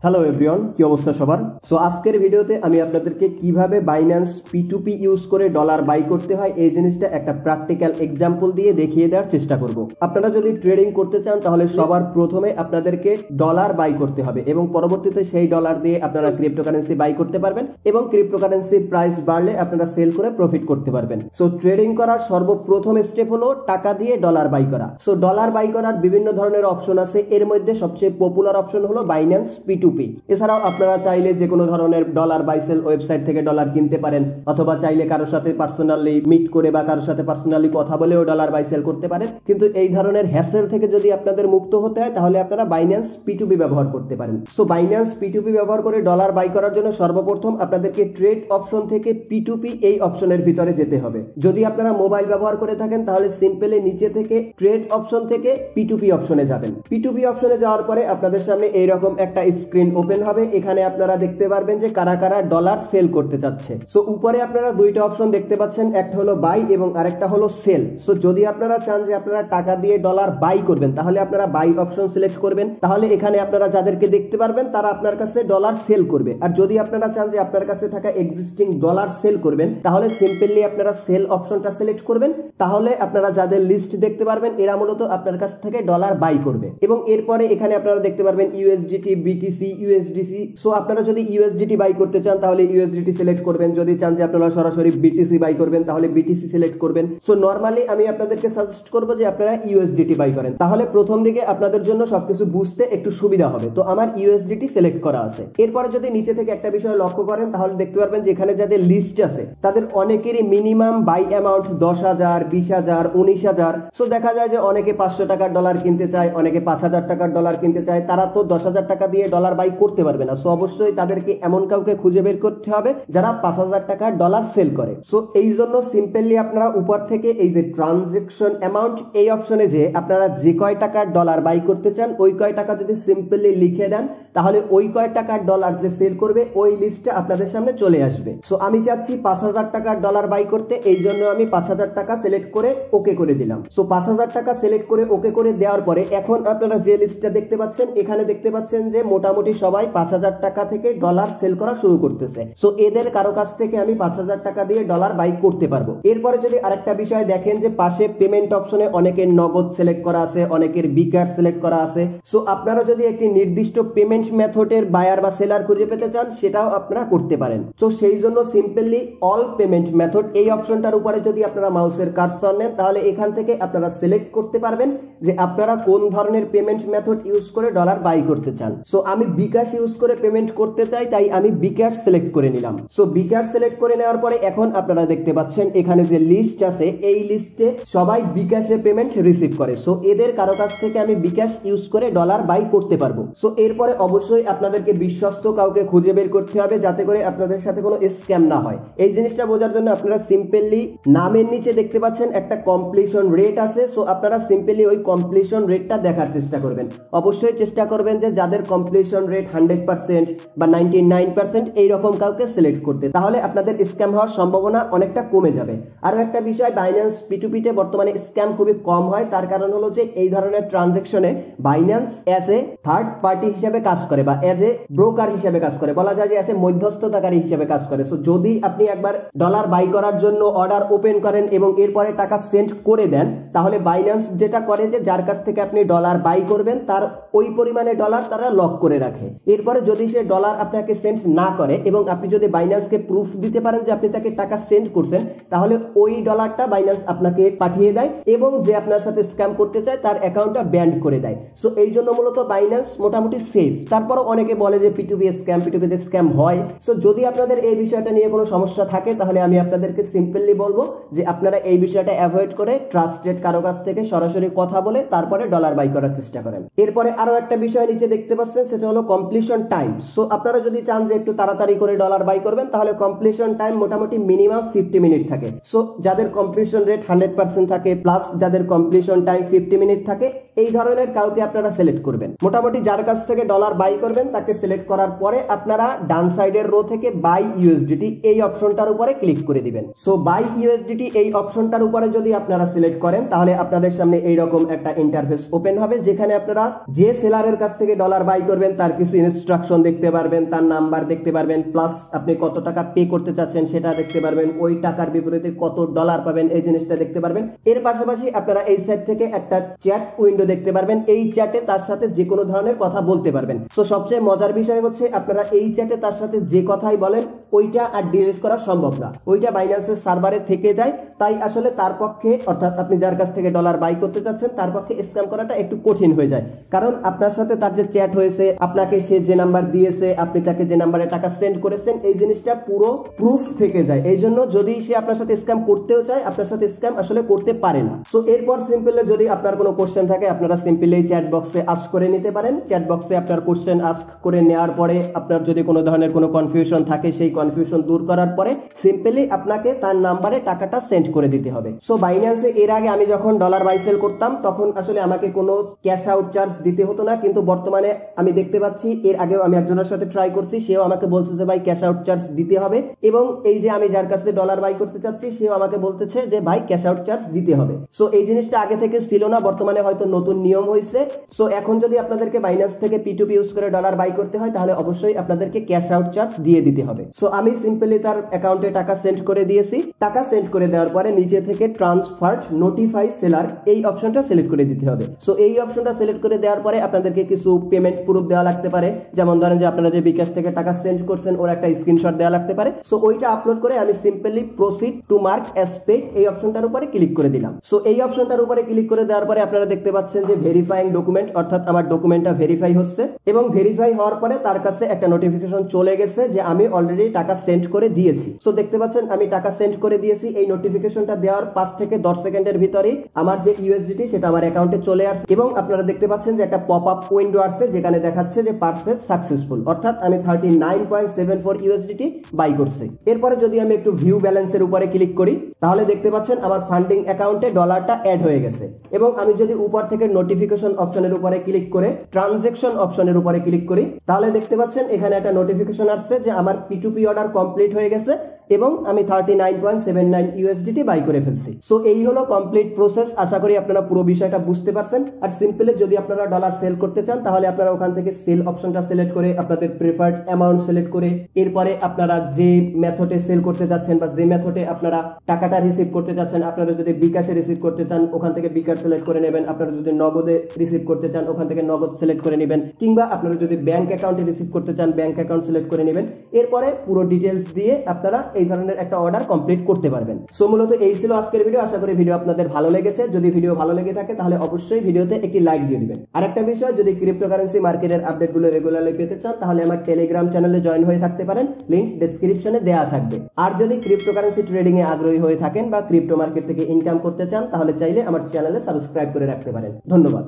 Hello everyone, কি অবস্থা সবার? সো আজকের ভিডিওতে আমি আপনাদেরকে কিভাবে বাইন্যান্স P2P ইউজ করে ডলার বাই করতে হয় এই জিনিসটা একটা প্র্যাকটিক্যাল এক্সাম্পল দিয়ে দেখিয়ে দেওয়ার চেষ্টা করব। আপনারা যদি ট্রেডিং করতে চান তাহলে সবার প্রথমে আপনাদেরকে ডলার বাই করতে হবে এবং পরবর্তীতে সেই ডলার দিয়ে আপনারা ক্রিপ্টোকারেন্সি বাই করতে পারবেন এবং ক্রিপ্টোকারেন্সির প্রাইস বাড়লে আপনারা সেল করে প্রফিট করতে পারবেন। সো ট্রেডিং করার সর্বপ্রথম স্টেপ হলো টাকা দিয়ে ডলার বাই করা। সো ডলার বাই করার বিভিন্ন ধরনের অপশন আছে, এর মধ্যে সবচেয়ে পপুলার অপশন হলো বাইন্যান্স P2P। এছাড়াও আপনারা চাইলে যে কোনো ধরনের ডলার বাই সেল ওয়েবসাইট থেকে ডলার কিনতে পারেন, অথবা চাইলে কারোর সাথে পার্সোনালি মিট করে বা কারোর সাথে পার্সোনালি কথা বলেও ডলার বাই সেল করতে পারেন। কিন্তু এই ধরনের হ্যাসেল থেকে যদি আপনাদের মুক্ত হতে হয় তাহলে আপনারা বাইন্যান্স P2P ব্যবহার করতে পারেন। সো বাইন্যান্স P2P ব্যবহার করে ডলার বাই করার জন্য সর্বপ্রথম আপনাদেরকে ট্রেড অপশন থেকে P2P এই অপশনের ভিতরে যেতে হবে। যদি আপনারা মোবাইল ব্যবহার করে থাকেন তাহলে সিম্পলি নিচে থেকে ট্রেড অপশন থেকে P2P অপশনে যাবেন। P2P অপশনে যাওয়ার পরে আপনাদের সামনে এইরকম একটা স্ক্রিন ওপেন হবে। এখানে আপনারা দেখতে পারবেন যে কারা কারা ডলার সেল করতে চাচ্ছে। সো উপরে আপনারা দুইটা অপশন দেখতে পাচ্ছেন, একটা হলো বাই এবং আরেকটা হলো সেল। সো যদি আপনারা চান যে আপনারা টাকা দিয়ে ডলার বাই করবেন তাহলে আপনারা বাই অপশন সিলেক্ট করবেন। তাহলে এখানে আপনারা যাদেরকে দেখতে পারবেন তারা আপনার কাছে ডলার সেল করবে। আর যদি আপনারা চান যে আপনার কাছে থাকা এক্সিস্টিং ডলার সেল করবেন তাহলে সিম্পলি আপনারা সেল অপশনটা সিলেক্ট করবেন। তাহলে আপনারা যাদের লিস্ট দেখতে পারবেন এরা মূলত আপনার কাছ থেকে ডলার বাই করবে। এবং এরপরে এখানে আপনারা দেখতে পারবেন USDT, BTC, USDC। সো আপনারা যদি USDT বাই করতে চান তাহলে USDT সিলেক্ট করবেন। যদি চান যে আপনারা সরাসরি BTC বাই করবেন তাহলে BTC সিলেক্ট করবেন। সো নরমালি আমি আপনাদেরকে সাজেস্ট করব যে আপনারা USDT বাই করেন, তাহলে প্রথম দিকে আপনাদের জন্য সবকিছু বুঝতে একটু সুবিধা হবে। তো আমার USDT সিলেক্ট করা আছে। এরপরে যদি নিচে থেকে একটা বিষয় লক্ষ্য করেন তাহলে দেখতে পারবেন যে এখানে যাদের লিস্ট আছে তাদের অনেকেরই মিনিমাম বাই অ্যামাউন্ট 10,000, 20,000, 19,000। সো দেখা যায় যে অনেকে 500 টাকার ডলার কিনতে চায়, অনেকে 5,000 টাকার ডলার কিনতে চায়। তারা তো 10,000 টাকা দিয়ে ডলার বাই করতে পারবে না। সো অবশ্যই তাদেরকে এমন কাউকে খুঁজে বের করতে হবে যারা 5,000 টাকার ডলার সেল করে। সো এই জন্য সিম্পলি আপনারা উপর থেকে এই যে ট্রানজাকশন অ্যামাউন্ট এই অপশনে যে আপনারা যে কয় টাকার ডলার বাই করতে চান ওই কয় টাকা যদি সিম্পলি লিখে দেন তাহলে ওই কয় টাকার ডলার যে সেল করবে ওই লিস্টটা আপনাদের সামনে চলে আসবে। সো আমি চাচ্ছি 5,000 টাকার ডলার বাই করতে, এই জন্য আমি 5,000 টাকা সিলেক্ট করে ওকে করে দিলাম। সো 5,000 টাকা সিলেক্ট করে ওকে করে দেওয়ার পরে এখন আপনারা যে লিস্টটা দেখতে পাচ্ছেন এখানে দেখতে পাচ্ছেন যে মোটামুটি সবাই 5,000 টাকা থেকে ডলার সেল করা শুরু করতেছে। সো এদের কারো কাছ থেকে আমি 5,000 টাকা দিয়ে ডলার বাই করতে পারবো। এরপরে যদি আরেকটা বিষয় দেখেন যে পাশে পেমেন্ট অপশনে অনেকের নগদ সিলেক্ট করা আছে, অনেকের বিকাশ সিলেক্ট করা আছে। সো আপনারা যদি একটি নির্দিষ্ট পেমেন্ট মেথডের বায়ার বা সেলার খুঁজে পেতে চান সেটাও আপনারা করতে পারেন। তো সেই জন্য সিম্পলি অল পেমেন্ট মেথড এই অপশনটার উপরে যদি আপনারা মাউসের কার্সর নেন তাহলে এখান থেকে আপনারা সিলেক্ট করতে পারবেন যে আপনারা কোন ধরনের পেমেন্ট মেথড ইউজ করে ডলার বাই করতে চান। সো আমি বিকাশ ইউজ করে পেমেন্ট করতে চাই তাই আমি বিকাশ সিলেক্ট করে নিলাম। সো বিকাশ সিলেক্ট করে নেওয়ার পরে এখন আপনারা দেখতে পাচ্ছেন এখানে যে লিস্ট আছে এই লিস্টে সবাই বিকাশে পেমেন্ট রিসিভ করে। সো এদের কারো কাছ থেকে আমি বিকাশ ইউজ করে ডলার বাই করতে পারবো। সো এরপরে অবশ্যই আপনাদেরকে বিশ্বস্ত কাউকে খুঁজে বের করতে হবে যাতে করে আপনাদের সাথে কোনো স্ক্যাম না হয়। এই জিনিসটা বোঝার জন্য আপনারা সিম্পলি নামের নিচে দেখতে পাচ্ছেন একটা কমপ্লিশন রেট আছে। সো আপনারা সিম্পলি ওই কমপ্লিশন রেটটা দেখার চেষ্টা করবেন। অবশ্যই চেষ্টা করবেন যে যাদের কমপ্লিশন রেট 100% বা 99% এইরকম কাউকে সিলেক্ট করতে, তাহলে আপনাদের স্ক্যাম হওয়ার সম্ভাবনা অনেকটা কমে যাবে। আরো একটা বিষয়, বাইন্যান্স P2P তে বর্তমানে স্ক্যাম খুবই কম হয়। তার কারণ হলো যে এই ধরনের ট্রানজাকশনে Binance as a third party হিসেবে কাজ করে বা অ্যাজ এ ব্রোকার হিসেবে কাজ করে, বলা যায় যে অ্যাজ এ মধ্যস্থতাকারী হিসেবে কাজ করে। সো যদি আপনি একবার ডলার বাই করার জন্য অর্ডার ওপেন করেন এবং এরপরে টাকা সেন্ড করে দেন তাহলে বাইন্যান্স যেটা করে যে যার কাছ থেকে আপনি ডলার বাই করবেন তার ওই পরিমাণে ডলার তারা লক করে রাখে। এরপরে যদি সে ডলার আপনাকে সেন্ড না করে এবং আপনি যদি বাইন্যান্সকে প্রুফ দিতে পারেন যে আপনি তাকে টাকা সেন্ড করছেন তাহলে ওই ডলারটা বাইন্যান্স আপনাকে পাঠিয়ে দেয় এবং যে আপনার সাথে স্ক্যাম করতে চায় তার অ্যাকাউন্টটা ব্যান্ড করে দেয়। সো এই জন্য মূলত বাইন্যান্স মোটামুটি সেফ। তারপরও অনেকে বলে যে P2P স্ক্যাম, P2P তে স্ক্যাম হয়। সো যদি আপনাদের এই বিষয়টা নিয়ে কোনো সমস্যা থাকে তাহলে আমি আপনাদেরকে সিম্পলি বলবো যে আপনারা এই বিষয়টা অ্যাভয়েড করে ট্রাস্টেড কারো কাছ থেকে সরাসরি কথা বলে তারপরে ডলার বাই করার চেষ্টা করেন। এরপরে আরো একটা বিষয় নিচে দেখতে পাচ্ছেন সেটা হলো কমপ্লিশন টাইম। সো আপনারা যদি চান যে একটু তাড়াতাড়ি করে ডলার বাই করবেন তাহলে কমপ্লিশন টাইম মোটামুটি মিনিমাম 50 মিনিট থাকে। সো যাদের কমপ্লিশন রেট 100% থাকে প্লাস যাদের কমপ্লিশন টাইম 50 মিনিট থাকে এই ধরনের কাউকে আপনারা সিলেক্ট করবেন। মোটামুটি যার কাছ থেকে ডলার বাই করবেন তাকে সিলেক্ট করার পরে আপনারা ডান সাইডের রো থেকে বাই ইউএসডিটি এই অপশনটার উপরে ক্লিক করে দিবেন। সো বাই ইউএসডিটি এই অপশনটার উপরে যদি আপনারা সিলেক্ট করেন তাহলে আপনাদের সামনে এইরকম একটা ইন্টারফেস ওপেন হবে, যেখানে আপনারা যে সেলারের কাছ থেকে ডলার বাই করবেন তার কিছু ইনস্ট্রাকশন দেখতে পারবেন, তার নাম্বার দেখতে পারবেন, প্লাস আপনি কত টাকা পে করতে চাচ্ছেন সেটা দেখতে পারবেন, ওই টাকার বিপরীতে কত ডলার পাবেন এই জিনিসটা দেখতে পারবেন। এর পাশাপাশি আপনারা এই সাইড থেকে একটা চ্যাট উইন্ডো দেখতে পারবেন, এই চ্যাটে তার সাথে যে কোনো ধরনের কথা বলতে পারবেন। সো সবচেয়ে মজার বিষয় হচ্ছে আপনারা এই চ্যাটে তার সাথে যে কথাই বলেন ওইটা আর ডিলিট করা সম্ভব না, ওইটা বাইন্যান্সের সার্ভারে থেকে যায়। তাই আসলে তার পক্ষে, অর্থাৎ আপনি যার কাছ থেকে ডলার বাই করতে চাচ্ছেন তার পক্ষে স্ক্যাম করাটা একটু কঠিন হয়ে যায়, কারণ আপনার সাথে তার যে চ্যাট হয়েছে, আপনাকে সে যে নাম্বার দিয়েছে, আপনি তাকে যে নাম্বারে টাকা সেন্ড করেছেন, এই জিনিসটা পুরো প্রুফ থেকে যায়। এই জন্য যদি সে আপনার সাথে স্ক্যাম করতেও চায়, আপনার সাথে স্ক্যাম আসলে করতে পারে না। সো এরপর সিম্পলি যদি আপনার কোনো কোশ্চেন থাকে আপনারা সিম্পলি চ্যাট বক্সে আস্ক করে নিতে পারেন। চ্যাট বক্সে আপনার কোশ্চেন আস্ক করে নেওয়ার পরে আপনার যদি কোনো ধরনের কোনো কনফিউশন থাকে সেই কনফিউশন দূর করার পরে সিম্পলি আপনাকে তার নাম্বারে টাকাটা সেন্ড করে দিতে হবে। সো বাইন্যান্সে এর আগে আমি যখন ডলার বাই সেল করতাম তখন আসলে আমাকে কোনো ক্যাশ আউট চার্জ দিতে হতো না, কিন্তু বর্তমানে আমি দেখতে পাচ্ছি, এর আগেও আমি একজনের সাথে ট্রাই করছি, সেও আমাকে বলছে যে ভাই ক্যাশ আউট চার্জ দিতে হবে, এবং এই যে আমি যার কাছে ডলার বাই করতে চাচ্ছি সেও আমাকে বলতেছে যে ভাই ক্যাশ আউট চার্জ দিতে হবে। সো এই জিনিসটা আগে থেকে ছিল না, বর্তমানে হয়তো নতুন নিয়ম হয়েছে। সো এখন যদি আপনাদেরকে বাইন্যান্স থেকে P2P ইউজ করে ডলার বাই করতে হয় তাহলে অবশ্যই আপনাদেরকে ক্যাশ আউট চার্জ দিয়ে দিতে হবে। সো আমি সিম্পলি তার অ্যাকাউন্টে টাকা সেন্ড করে দিয়েছি। টাকা সেন্ড করে দেওয়ার পরে নিচে থেকে ট্রান্সফার্ড নোটিফাই সেলার এই অপশনটা সিলেক্ট করে দিতে হবে। সো এই অপশনটা সিলেক্ট করে দেওয়ার পরে আপনাদেরকে কিছু পেমেন্ট প্রুফ দেওয়া লাগতে পারে, যেমন ধরেন যে আপনারা যে বিকাশ থেকে টাকা সেন্ড করছেন ওর একটা স্ক্রিনশট দেওয়া লাগতে পারে। সো ওইটা আপলোড করে আমি simply proceed to mark as paid এই অপশনটার উপরে ক্লিক করে দিলাম। সো এই অপশনটার উপরে ক্লিক করে দেওয়ার পরে আপনারা দেখতে পাচ্ছেন যে ভেরিফাইং ডকুমেন্ট, অর্থাৎ আমার ডকুমেন্টটা ভেরিফাই হচ্ছে, এবং ভেরিফাই হওয়ার পরে তার কাছে একটা নোটিফিকেশন চলে গেছে যে আমি অলরেডি টাকা সেন্ড করে দিয়েছি। সো দেখতে পাচ্ছেন আমি টাকা সেন্ড করে দিয়েছি। এই নোটিফিকেশনটা দেওয়ার 5 থেকে 10 সেকেন্ডের ভিতরেই আমার যে ইউএসডিটি সেটা আমার অ্যাকাউন্টে চলে আসছে, এবং আপনারা দেখতে পাচ্ছেন যে একটা পপ আপ উইন্ডো আসছে যেখানে দেখাচ্ছে যে পারচেজ সাকসেসফুল, অর্থাৎ আমি 39.74 ইউএসডিটি বাই করছি। এরপরে যদি আমি একটু ভিউ ব্যালেন্সের উপরে ক্লিক করি তাহলে দেখতে পাচ্ছেন আমার ফান্ডিং অ্যাকাউন্টে ডলারটা অ্যাড হয়ে গেছে। এবং আমি যদি উপর থেকে নোটিফিকেশন অপশনের উপরে ক্লিক করে ট্রানজ্যাকশন অপশনের উপরে ক্লিক করি তাহলে দেখতে পাচ্ছেন এখানে একটা নোটিফিকেশন আসছে যে আমার P2P অর্ডার কমপ্লিট হয়ে গেছে এবং আমি 39.79 ইউএসডিটি বাই করে ফেলছি। সো এই হলো কমপ্লিট প্রসেস। আশা করি আপনারা পুরো বিষয়টা বুঝতে পারছেন। আর সিম্পলি যদি আপনারা ডলার সেল করতে চান তাহলে আপনারা ওখান থেকে সেল অপশনটা সিলেক্ট করে আপনাদের প্রেফার্ড অ্যামাউন্ট সিলেক্ট করে এরপরে আপনারা যে মেথডে সেল করতে যাচ্ছেন বা যে মেথডে আপনারা টাকাটা রিসিভ করতে যাচ্ছেন, আপনারা যদি বিকাশে রিসিভ করতে চান ওখান থেকে বিকাশ সিলেক্ট করে নেবেন, আপনারা যদি নগদে রিসিভ করতে চান ওখান থেকে নগদ সিলেক্ট করে নেবেন, কিংবা আপনারা যদি ব্যাংক অ্যাকাউন্টে রিসিভ করতে চান ব্যাংক অ্যাকাউন্ট সিলেক্ট করে নেবেন। এরপরে পুরো ডিটেলস দিয়ে আপনারা এই ধরনের একটা অর্ডার কমপ্লিট করতে পারবেন। সো মূলত এই ছিল আজকের ভিডিও। আশা করি ভিডিও আপনাদের ভালো লেগেছে। যদি ভিডিও ভালো লেগে থাকে তাহলে অবশ্যই ভিডিওতে একটি লাইক দিয়ে দিবেন। আরেকটা বিষয়, যদি ক্রিপ্টোকারেন্সি মার্কেটের আপডেটগুলো রেগুলারলি পেতে চান তাহলে আমার টেলিগ্রাম চ্যানেলে জয়েন হয়ে থাকতে পারেন, লিংক ডেসক্রিপশনে দেওয়া থাকবে। আর যদি ক্রিপ্টোকারেন্সি ট্রেডিং এ আগ্রহী হয়ে থাকেন বা ক্রিপ্টো মার্কেট থেকে ইনকাম করতে চান তাহলে চাইলে আমার চ্যানেলে সাবস্ক্রাইব করে রাখতে পারেন। ধন্যবাদ।